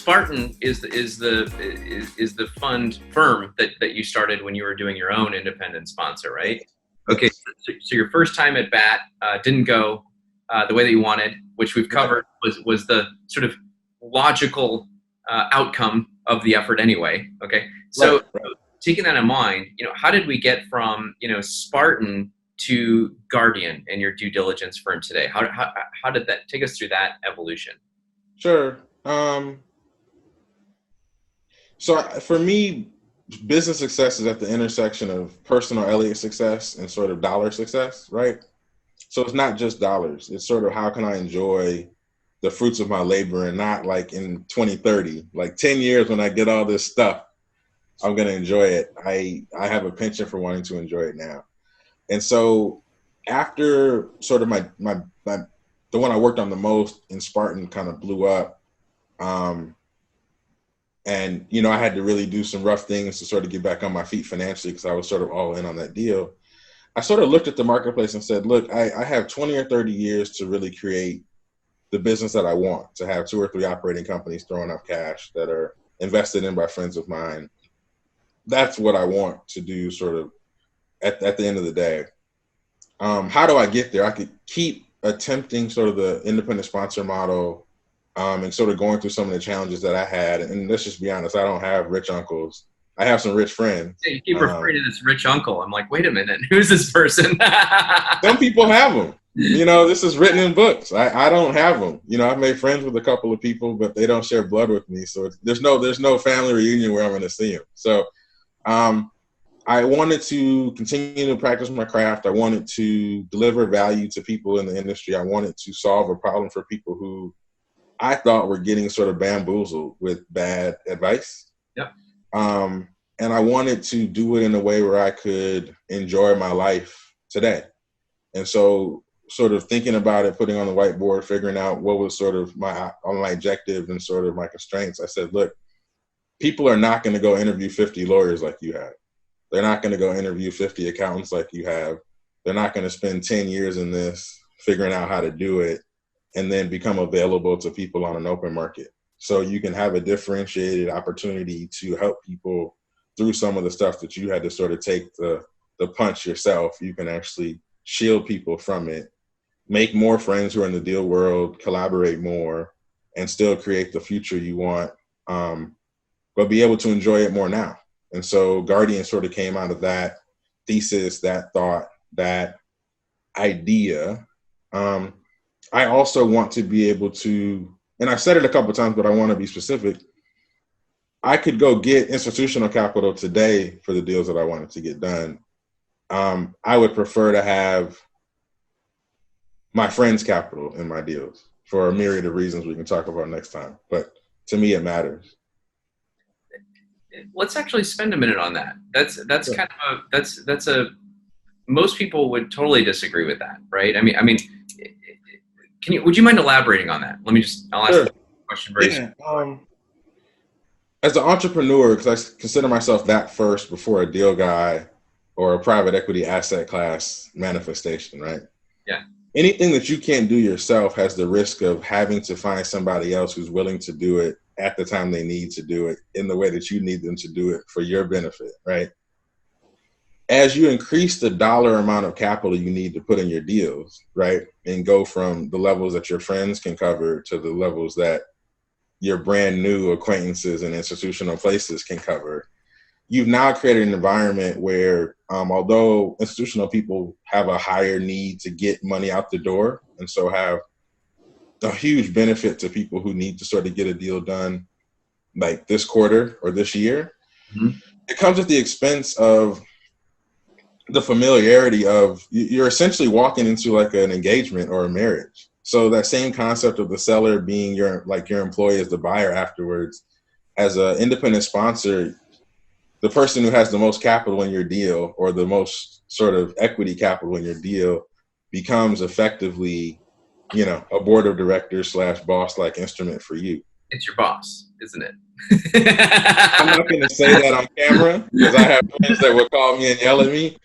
Spartan is the fund firm that you started when you were doing your own independent sponsor, right? Okay, so your first time at bat didn't go the way that you wanted, which we've covered was the sort of logical outcome of the effort anyway. Okay, so right. Taking that in mind, how did we get from Spartan to Guardian and your due diligence firm today? How did that take us through that evolution? Sure. So for me, business success is at the intersection of personal Elliott success and sort of dollar success, right? So it's not just dollars. It's sort of how can I enjoy the fruits of my labor and not like in 2030, like 10 years when I get all this stuff, I'm going to enjoy it. I have a penchant for wanting to enjoy it now. And so after sort of the one I worked on the most in Spartan kind of blew up, and, I had to really do some rough things to sort of get back on my feet financially because I was sort of all in on that deal. I sort of looked at the marketplace and said, look, I have 20 or 30 years to really create the business that I want, to have 2 or 3 operating companies throwing up cash that are invested in by friends of mine. That's what I want to do sort of at the end of the day. How do I get there? I could keep attempting sort of the independent sponsor model and sort of going through some of the challenges that I had. And let's just be honest, I don't have rich uncles. I have some rich friends. Yeah, you keep referring to this rich uncle. I'm like, wait a minute, who's this person? Some people have them. This is written in books. I don't have them. I've made friends with a couple of people, but they don't share blood with me. So there's no family reunion where I'm going to see them. So I wanted to continue to practice my craft. I wanted to deliver value to people in the industry. I wanted to solve a problem for people who I thought were getting sort of bamboozled with bad advice. Yep. And I wanted to do it in a way where I could enjoy my life today. And so sort of thinking about it, putting on the whiteboard, figuring out what was sort of my objective and sort of my constraints, I said, look, people are not going to go interview 50 lawyers like you have. They're not going to go interview 50 accountants like you have. They're not going to spend 10 years in this figuring out how to do it and then become available to people on an open market. So you can have a differentiated opportunity to help people through some of the stuff that you had to sort of take the punch yourself. You can actually shield people from it, make more friends who are in the deal world, collaborate more, and still create the future you want, but be able to enjoy it more now. And so Guardian sort of came out of that thesis, that thought, that idea. I also want to be able to, and I've said it a couple of times, but I want to be specific. I could go get institutional capital today for the deals that I wanted to get done. I would prefer to have my friends' capital in my deals for a myriad of reasons we can talk about next time. But to me, it matters. Let's actually spend a minute on that. That's sure. Kind of that's a most people would totally disagree with that, right? I mean, would you mind elaborating on that? I'll ask sure. the question very soon. As an entrepreneur, because I consider myself that first before a deal guy or a private equity asset class manifestation, right? Yeah. Anything that you can't do yourself has the risk of having to find somebody else who's willing to do it at the time they need to do it in the way that you need them to do it for your benefit, right? As you increase the dollar amount of capital you need to put in your deals, right, and go from the levels that your friends can cover to the levels that your brand new acquaintances and institutional places can cover, you've now created an environment where although institutional people have a higher need to get money out the door and so have a huge benefit to people who need to sort of get a deal done like this quarter or this year, It comes at the expense of the familiarity of you're essentially walking into like an engagement or a marriage. So that same concept of the seller being your employee as the buyer afterwards, as an independent sponsor, the person who has the most capital in your deal or the most sort of equity capital in your deal becomes effectively, a board of directors / boss-like instrument for you. It's your boss, isn't it? I'm not going to say that on camera because I have friends that will call me and yell at me.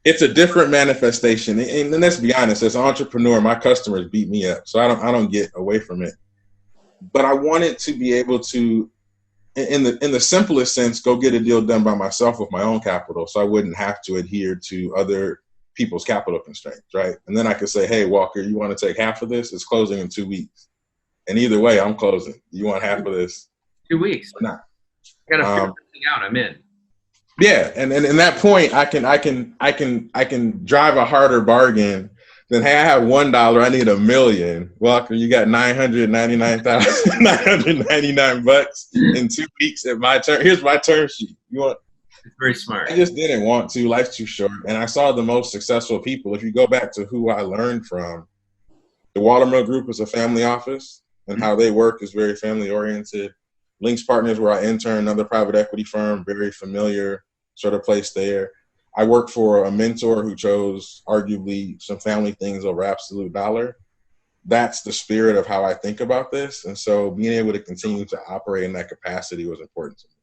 It's a different manifestation. And let's be honest, as an entrepreneur, my customers beat me up. So I don't get away from it. but I wanted to be able to, in the simplest sense, go get a deal done by myself with my own capital, so I wouldn't have to adhere to other people's capital constraints, right? And then I could say, hey, Walker, you want to take half of this? It's closing in 2 weeks. And either way, I'm closing. You want half of this? 2 weeks. Or not? I gotta figure something out. I'm in. Yeah, and in that point, I can drive a harder bargain than, hey, I have $1, I need $1 million. Walker, you got $999 in 2 weeks at my term. Here's my term sheet. You want? It's very smart. I just didn't want to. Life's too short. And I saw the most successful people. If you go back to who I learned from, the Watermill Group is a family office, and how they work is very family oriented. Links Partners, where I interned, another private equity firm, very familiar sort of place there. I worked for a mentor who chose arguably some family things over absolute dollar. That's the spirit of how I think about this. And so being able to continue to operate in that capacity was important to me.